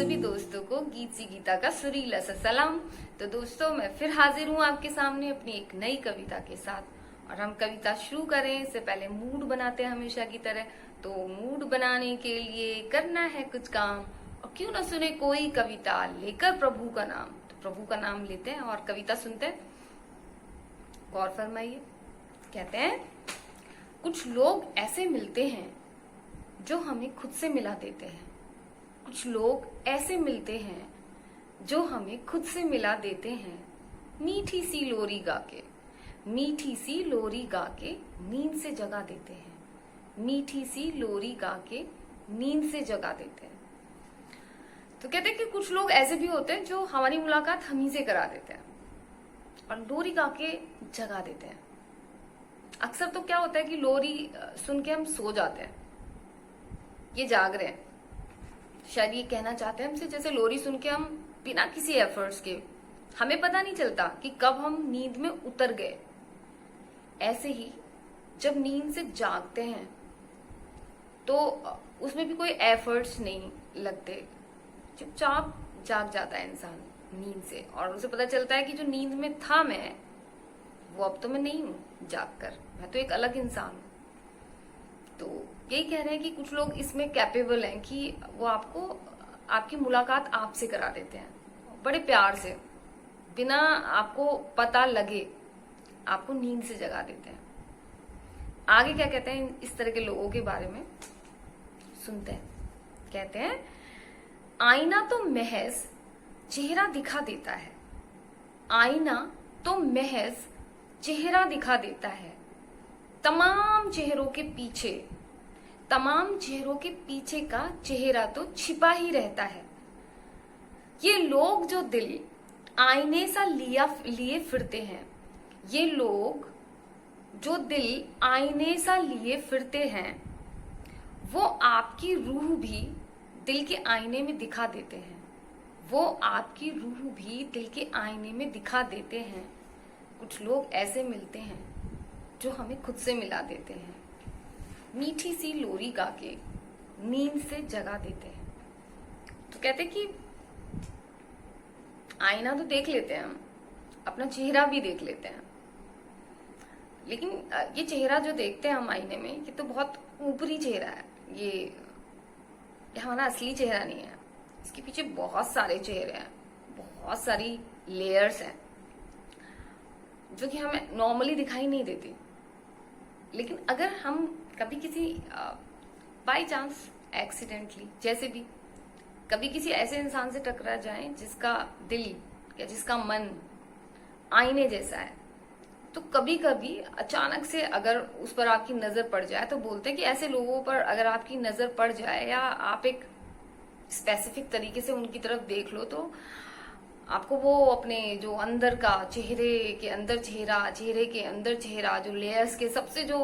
सभी दोस्तों को गीत सी गीता का सुरीला सा सलाम। तो दोस्तों, मैं फिर हाजिर हूँ आपके सामने अपनी एक नई कविता के साथ। और हम कविता शुरू करें इससे पहले मूड बनाते हैं हमेशा की तरह। तो मूड बनाने के लिए करना है कुछ काम, और क्यों ना सुने कोई कविता लेकर प्रभु का नाम। तो प्रभु का नाम लेते हैं और कविता सुनते हैं। गौर फरमाइए। कहते हैं, कुछ लोग ऐसे मिलते हैं जो हमें खुद से मिला देते हैं। कुछ लोग ऐसे मिलते हैं जो हमें खुद से मिला देते हैं। मीठी सी लोरी गा के, मीठी सी लोरी गा के नींद से जगा देते हैं। मीठी सी लोरी गा के नींद से जगा देते हैं। तो कहते हैं कि कुछ लोग ऐसे भी होते हैं जो हमारी मुलाकात हम ही से करा देते हैं और लोरी गा के जगा देते हैं। अक्सर तो क्या होता है कि लोरी सुन के हम सो जाते हैं, ये जाग रहे हैं। शायद ये कहना चाहते हैं हमसे, जैसे लोरी सुन के हम बिना किसी एफर्ट्स के, हमें पता नहीं चलता कि कब हम नींद में उतर गए। ऐसे ही जब नींद से जागते हैं तो उसमें भी कोई एफर्ट्स नहीं लगते, चुपचाप जाग जाता है इंसान नींद से। और उसे पता चलता है कि जो नींद में था मैं, वो अब तो मैं नहीं हूं जाग कर, मैं तो एक अलग इंसान हूं। तो यही कह रहे हैं कि कुछ लोग इसमें कैपेबल हैं कि वो आपको आपकी मुलाकात आपसे करा देते हैं बड़े प्यार से, बिना आपको पता लगे आपको नींद से जगा देते हैं। आगे क्या कहते हैं इस तरह के लोगों के बारे में, सुनते हैं। कहते हैं, आईना तो महज चेहरा दिखा देता है। आईना तो महज चेहरा दिखा देता है। तमाम चेहरों के पीछे, तमाम चेहरों के पीछे का चेहरा तो छिपा ही रहता है। ये लोग जो दिल आईने सा लिए फिरते हैं, ये लोग जो दिल आईने सा लिए फिरते हैं, वो आपकी रूह भी दिल के आईने में दिखा देते हैं। वो आपकी रूह भी दिल के आईने में दिखा देते हैं। कुछ लोग ऐसे मिलते हैं जो हमें खुद से मिला देते हैं। मीठी सी लोरी गा के नींद से जगा देते हैं। तो कहते कि आईना तो देख लेते हैं हम, अपना चेहरा भी देख लेते हैं, लेकिन ये चेहरा जो देखते हैं हम आईने में, ये तो बहुत ऊपरी चेहरा है। ये हमारा असली चेहरा नहीं है। इसके पीछे बहुत सारे चेहरे हैं, बहुत सारी लेयर्स हैं जो कि हमें नॉर्मली दिखाई नहीं देती। लेकिन अगर हम कभी किसी बाय चांस एक्सीडेंटली जैसे भी कभी किसी ऐसे इंसान से टकरा जाएं जिसका दिल या जिसका मन आईने जैसा है, तो कभी कभी अचानक से अगर उस पर आपकी नजर पड़ जाए, तो बोलते हैं कि ऐसे लोगों पर अगर आपकी नजर पड़ जाए या आप एक स्पेसिफिक तरीके से उनकी तरफ देख लो, तो आपको वो अपने जो अंदर का चेहरे के अंदर चेहरा, चेहरे के अंदर चेहरा, जो लेयर्स के सबसे जो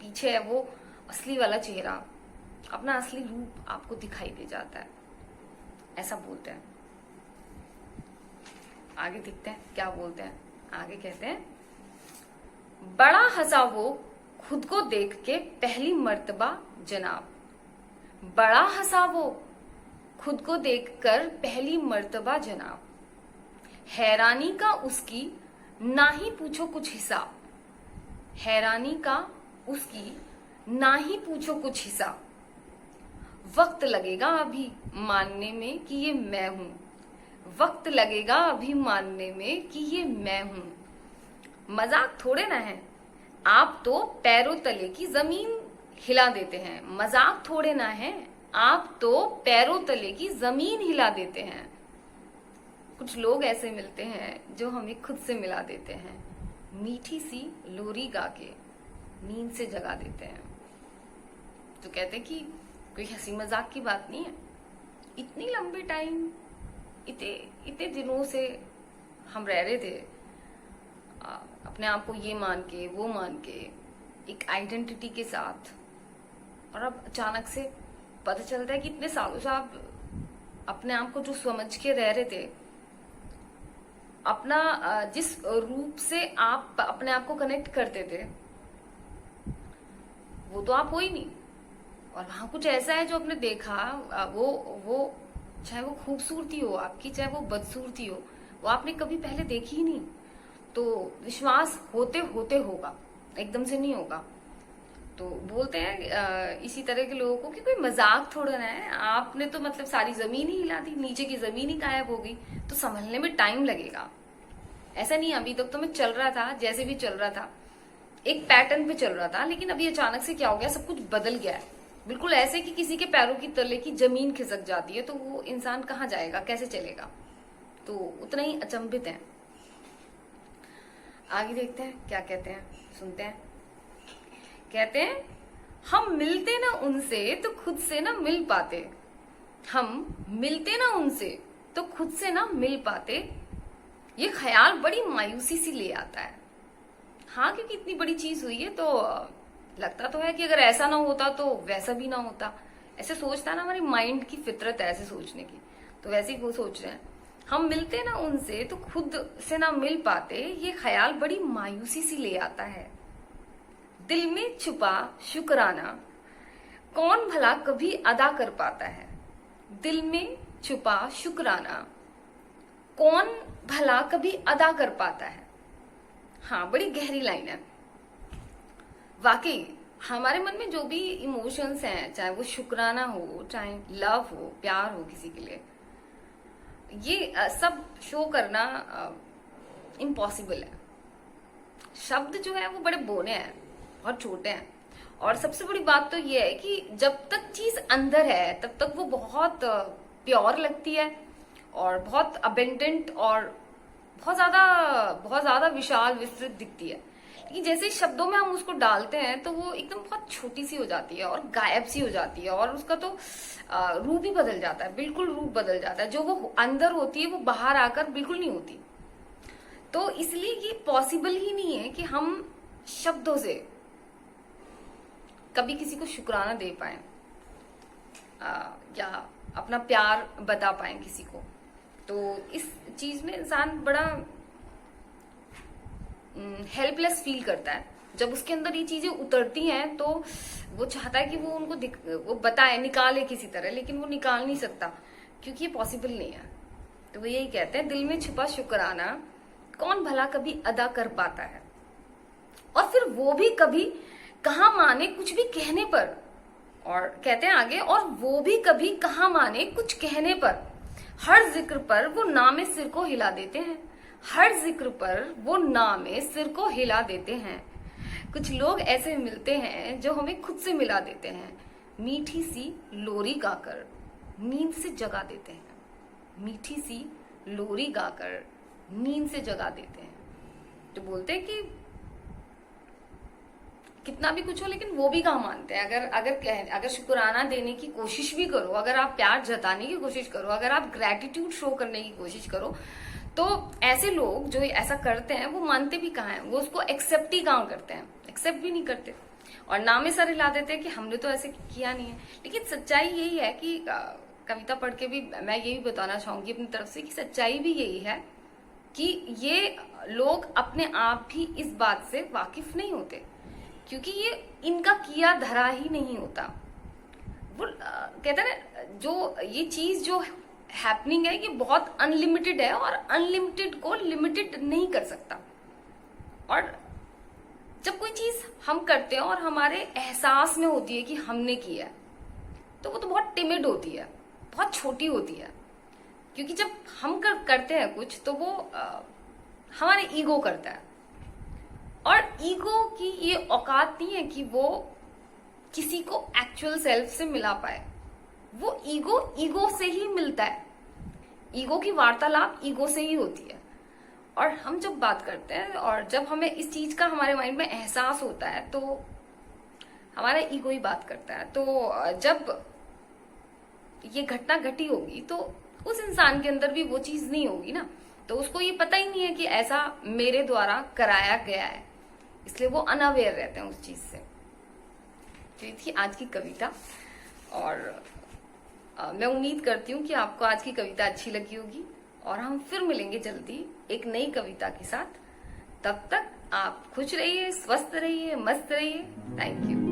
पीछे है, वो असली वाला चेहरा, अपना असली रूप आपको दिखाई दे जाता है, ऐसा बोलते हैं। आगे देखते हैं क्या बोलते हैं। आगे कहते हैं, बड़ा हंसा वो खुद को देख के पहली मर्तबा जनाब। बड़ा हंसा वो खुद को देखकर पहली मर्तबा जनाब। हैरानी का उसकी ना ही पूछो कुछ हिसाब। हैरानी का उसकी ना ही पूछो कुछ हिसाब। वक्त लगेगा अभी मानने में कि ये मैं हूं। वक्त लगेगा अभी मानने में कि ये मैं हूं। मजाक थोड़े ना है, आप तो पैरों तले की जमीन हिला देते हैं। मजाक थोड़े ना है, आप तो पैरों तले की जमीन हिला देते हैं। कुछ लोग ऐसे मिलते हैं जो हमें खुद से मिला देते हैं। मीठी सी लोरी गा के नींद से जगा देते हैं। तो कहते हैं कि कोई हंसी मजाक की बात नहीं है। इतनी लंबी टाइम, इतने दिनों से हम रह रहे थे अपने आप को ये मान के वो मान के, एक आइडेंटिटी के साथ, और अब अचानक से पता चलता है कि इतने सालों से आप अपने आप को जो समझ के रह रहे थे, अपना जिस रूप से आप अपने आप को कनेक्ट करते थे, वो तो आप हो ही नहीं। और वहां कुछ ऐसा है जो आपने देखा, वो चाहे वो खूबसूरती हो आपकी, चाहे वो बदसूरती हो, वो आपने कभी पहले देखी ही नहीं। तो विश्वास होते होते होगा, एकदम से नहीं होगा। तो बोलते हैं इसी तरह के लोगों को कि कोई मजाक थोड़ा ना है, आपने तो मतलब सारी जमीन ही हिला दी, नीचे की जमीन ही गायब हो गई, तो संभलने में टाइम लगेगा। ऐसा नहीं, अभी तक तो मैं चल रहा था जैसे भी चल रहा था, एक पैटर्न पे चल रहा था, लेकिन अभी अचानक से क्या हो गया, सब कुछ बदल गया है। बिल्कुल ऐसे कि किसी के पैरों की तले की जमीन खिसक जाती है, तो वो इंसान कहाँ जाएगा, कैसे चलेगा। तो उतना ही अचंभित है। आगे देखते हैं क्या कहते हैं, सुनते हैं। कहते हैं, हम मिलते ना उनसे तो खुद से ना मिल पाते, हम मिलते ना उनसे तो खुद से ना मिल पाते, ये ख्याल बड़ी मायूसी सी ले आता है। हाँ, क्योंकि इतनी बड़ी चीज हुई है, तो लगता तो है कि अगर ऐसा ना होता तो वैसा भी ना होता। ऐसे सोचता है ना, हमारी माइंड की फितरत है ऐसे सोचने की, तो वैसे ही वो सोच रहे हैं। हम मिलते ना उनसे तो खुद से ना मिल पाते, ये ख्याल बड़ी मायूसी सी ले आता है। दिल में छुपा शुक्राना कौन भला कभी अदा कर पाता है, दिल में छुपा शुक्राना कौन भला कभी अदा कर पाता है। हाँ, बड़ी गहरी लाइन है। वाकई हमारे मन में जो भी इमोशंस हैं, चाहे वो शुक्राना हो, चाहे लव हो, प्यार हो किसी के लिए, ये सब शो करना इम्पॉसिबल है। शब्द जो है वो बड़े बोने हैं और छोटे हैं, और सबसे बड़ी बात तो ये है कि जब तक चीज अंदर है तब तक वो बहुत प्योर लगती है और बहुत अबेंडेंट और बहुत ज्यादा विशाल विस्तृत दिखती है। लेकिन जैसे ही शब्दों में हम उसको डालते हैं तो वो एकदम बहुत छोटी सी हो जाती है और गायब सी हो जाती है, और उसका तो रूप ही बदल जाता है, बिल्कुल रूप बदल जाता है। जो वो अंदर होती है वो बाहर आकर बिल्कुल नहीं होती। तो इसलिए ये पॉसिबल ही नहीं है कि हम शब्दों से कभी किसी को शुक्राना दे पाए या अपना प्यार बता पाए किसी को। तो इस चीज में इंसान बड़ा हेल्पलेस फील करता है। जब उसके अंदर ये चीजें उतरती हैं तो वो चाहता है कि वो उनको वो बताए, निकाले किसी तरह, लेकिन वो निकाल नहीं सकता क्योंकि ये पॉसिबल नहीं है। तो वो यही कहते हैं, दिल में छुपा शुक्राना कौन भला कभी अदा कर पाता है, और फिर वो भी कभी कहाँ माने कुछ भी कहने पर। और कहते हैं आगे, और वो भी कभी कहाँ माने कुछ कहने पर, हर जिक्र पर वो नामे सिर को हिला देते हैं, हर जिक्र पर वो नामे सिर को हिला देते हैं। कुछ लोग ऐसे मिलते हैं जो हमें खुद से मिला देते हैं, मीठी सी लोरी गाकर नींद से जगा देते हैं, मीठी सी लोरी गाकर नींद से जगा देते हैं। तो बोलते हैं कि कितना भी कुछ हो लेकिन वो भी कहाँ मानते हैं। अगर शुक्राना देने की कोशिश भी करो, अगर आप प्यार जताने की कोशिश करो, अगर आप ग्रेटिट्यूड शो करने की कोशिश करो, तो ऐसे लोग जो ऐसा करते हैं वो मानते भी कहाँ हैं, वो उसको एक्सेप्ट ही कहाँ करते हैं, एक्सेप्ट भी नहीं करते और नामे सर हिला देते हैं कि हमने तो ऐसे किया नहीं है। लेकिन सच्चाई यही है कि कविता पढ़ के भी मैं यही बताना चाहूंगी अपनी तरफ से कि सच्चाई भी यही है कि ये लोग अपने आप भी इस बात से वाकिफ नहीं होते, क्योंकि ये इनका किया धरा ही नहीं होता। वो कहते हैं ना, जो ये चीज जो हैपनिंग है ये बहुत अनलिमिटेड है और अनलिमिटेड को लिमिटेड नहीं कर सकता। और जब कोई चीज हम करते हैं और हमारे एहसास में होती है कि हमने किया है, तो वो तो बहुत टिमिड होती है, बहुत छोटी होती है, क्योंकि जब हम करते हैं कुछ तो वो हमारे ईगो करता है, और ईगो की ये औकात नहीं है कि वो किसी को एक्चुअल सेल्फ से मिला पाए। वो ईगो से ही मिलता है, ईगो की वार्तालाप ईगो से ही होती है। और हम जब बात करते हैं और जब हमें इस चीज का हमारे माइंड में एहसास होता है तो हमारा ईगो ही बात करता है। तो जब ये घटना घटी होगी तो उस इंसान के अंदर भी वो चीज नहीं होगी ना, तो उसको ये पता ही नहीं है कि ऐसा मेरे द्वारा कराया गया है, इसलिए वो अनअवेयर रहते हैं उस चीज से। तो ये थी आज की कविता, और मैं उम्मीद करती हूँ कि आपको आज की कविता अच्छी लगी होगी, और हम फिर मिलेंगे जल्दी एक नई कविता के साथ। तब तक आप खुश रहिए, स्वस्थ रहिए, मस्त रहिए। Thank you.